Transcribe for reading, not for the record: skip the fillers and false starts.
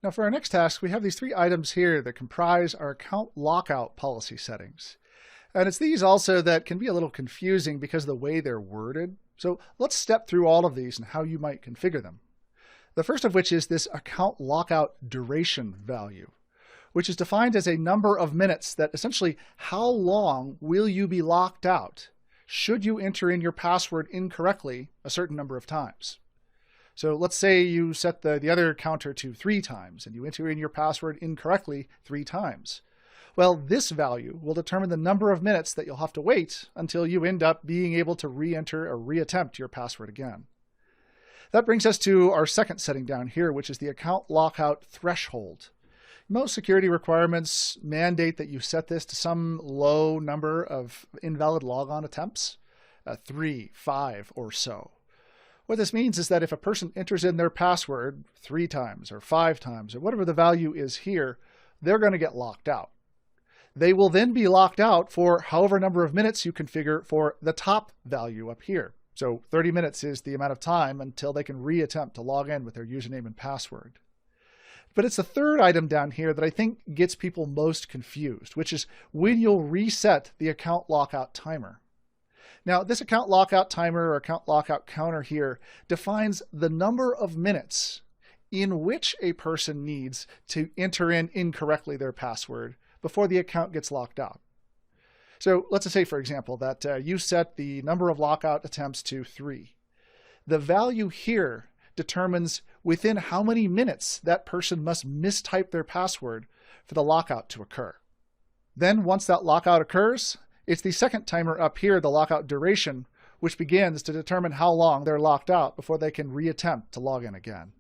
Now for our next task, we have these three items here that comprise our account lockout policy settings. And it's these also that can be a little confusing because of the way they're worded. So let's step through all of these and how you might configure them. The first of which is this account lockout duration value, which is defined as a number of minutes that essentially how long will you be locked out should you enter in your password incorrectly a certain number of times. So let's say you set the other counter to 3 times and you enter in your password incorrectly 3 times. Well, this value will determine the number of minutes that you'll have to wait until you end up being able to re-enter or reattempt your password again. That brings us to our second setting down here, which is the account lockout threshold. Most security requirements mandate that you set this to some low number of invalid logon attempts, 3, 5 or so. What this means is that if a person enters in their password 3 times or 5 times or whatever the value is here, they're going to get locked out. They will then be locked out for however number of minutes you configure for the top value up here. So 30 minutes is the amount of time until they can reattempt to log in with their username and password. But it's the third item down here that I think gets people most confused, which is when you'll reset the account lockout timer. Now, this account lockout timer or account lockout counter here defines the number of minutes in which a person needs to enter in incorrectly their password before the account gets locked out. So let's just say, for example, that you set the number of lockout attempts to 3. The value here determines within how many minutes that person must mistype their password for the lockout to occur. Then once that lockout occurs, it's the second timer up here, the lockout duration, which begins to determine how long they're locked out before they can reattempt to log in again.